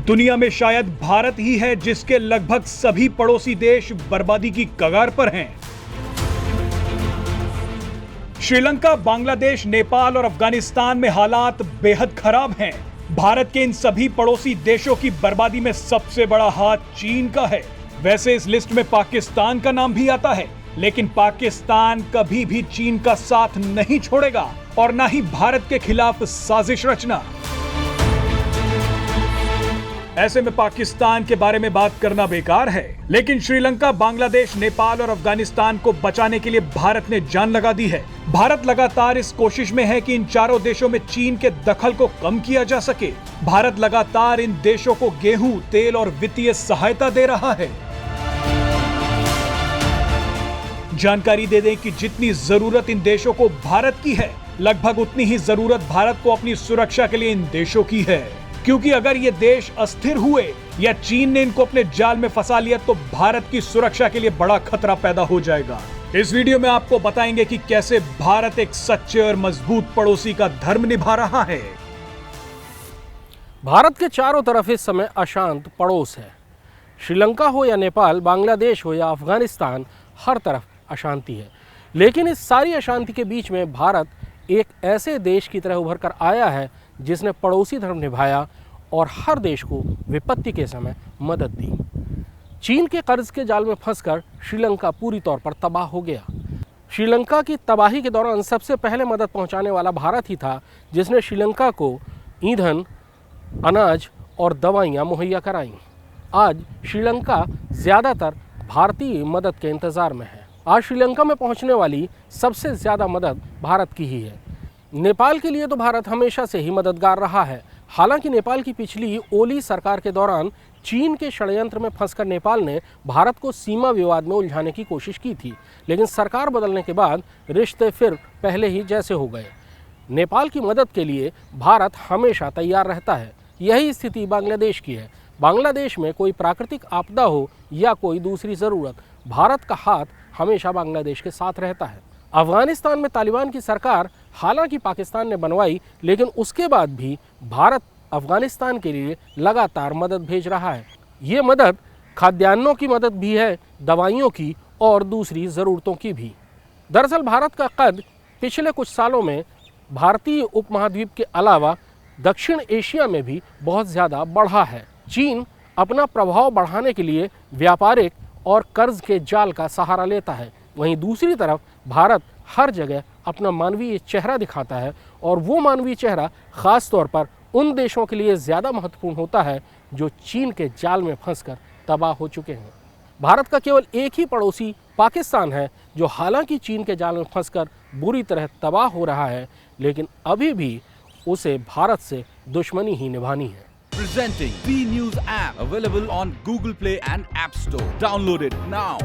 दुनिया में शायद भारत ही है जिसके लगभग सभी पड़ोसी देश बर्बादी की कगार पर हैं। श्रीलंका, बांग्लादेश, नेपाल और अफगानिस्तान में हालात बेहद खराब हैं। भारत के इन सभी पड़ोसी देशों की बर्बादी में सबसे बड़ा हाथ चीन का है। वैसे इस लिस्ट में पाकिस्तान का नाम भी आता है, लेकिन पाकिस्तान कभी भी चीन का साथ नहीं छोड़ेगा और ना ही भारत के खिलाफ साजिश रचना। ऐसे में पाकिस्तान के बारे में बात करना बेकार है, लेकिन श्रीलंका, बांग्लादेश, नेपाल और अफगानिस्तान को बचाने के लिए भारत ने जान लगा दी है। भारत लगातार इस कोशिश में है कि इन चारों देशों में चीन के दखल को कम किया जा सके। भारत लगातार इन देशों को गेहूं, तेल और वित्तीय सहायता दे रहा है। जानकारी दे दें कि जितनी जरूरत इन देशों को भारत की है, लगभग उतनी ही जरूरत भारत को अपनी सुरक्षा के लिए इन देशों की है। क्योंकि अगर ये देश अस्थिर हुए या चीन ने इनको अपने जाल में फंसा लिया तो भारत की सुरक्षा के लिए बड़ा खतरा पैदा हो जाएगा। इस वीडियो में आपको बताएंगे कि कैसे भारत एक सच्चे और मजबूत पड़ोसी का धर्म निभा रहा है। भारत के चारों तरफ इस समय अशांत पड़ोस है। श्रीलंका हो या नेपाल, बांग्लादेश हो या अफगानिस्तान, हर तरफ अशांति है। लेकिन इस सारी अशांति के बीच में भारत एक ऐसे देश की तरह उभर कर आया है जिसने पड़ोसी धर्म निभाया और हर देश को विपत्ति के समय मदद दी। चीन के कर्ज के जाल में फंसकर श्रीलंका पूरी तौर पर तबाह हो गया। श्रीलंका की तबाही के दौरान सबसे पहले मदद पहुंचाने वाला भारत ही था, जिसने श्रीलंका को ईंधन, अनाज और दवाइयां मुहैया कराईं। आज श्रीलंका ज़्यादातर भारतीय मदद के इंतज़ार में है। आज श्रीलंका में पहुंचने वाली सबसे ज़्यादा मदद भारत की ही है। नेपाल के लिए तो भारत हमेशा से ही मददगार रहा है। हालांकि नेपाल की पिछली ओली सरकार के दौरान चीन के षड्यंत्र में फंसकर नेपाल ने भारत को सीमा विवाद में उलझाने की कोशिश की थी, लेकिन सरकार बदलने के बाद रिश्ते फिर पहले ही जैसे हो गए। नेपाल की मदद के लिए भारत हमेशा तैयार रहता है। यही स्थिति बांग्लादेश की है। बांग्लादेश में कोई प्राकृतिक आपदा हो या कोई दूसरी ज़रूरत, भारत का हाथ हमेशा बांग्लादेश के साथ रहता है। अफगानिस्तान में तालिबान की सरकार हालांकि पाकिस्तान ने बनवाई, लेकिन उसके बाद भी भारत अफगानिस्तान के लिए लगातार मदद भेज रहा है। ये मदद खाद्यान्नों की मदद भी है, दवाइयों की और दूसरी ज़रूरतों की भी। दरअसल भारत का कद पिछले कुछ सालों में भारतीय उपमहाद्वीप के अलावा दक्षिण एशिया में भी बहुत ज़्यादा बढ़ा है। चीन अपना प्रभाव बढ़ाने के लिए व्यापारिक और कर्ज के जाल का सहारा लेता है। वहीं दूसरी तरफ भारत हर जगह अपना मानवीय चेहरा दिखाता है, और वो मानवीय चेहरा ख़ास तौर पर उन देशों के लिए ज़्यादा महत्वपूर्ण होता है जो चीन के जाल में फंसकर तबाह हो चुके हैं। भारत का केवल एक ही पड़ोसी पाकिस्तान है, जो हालांकि चीन के जाल में फंसकर बुरी तरह तबाह हो रहा है, लेकिन अभी भी उसे भारत से दुश्मनी ही निभानी है। Presenting B News app, available on Google Play and App Store. Download it now.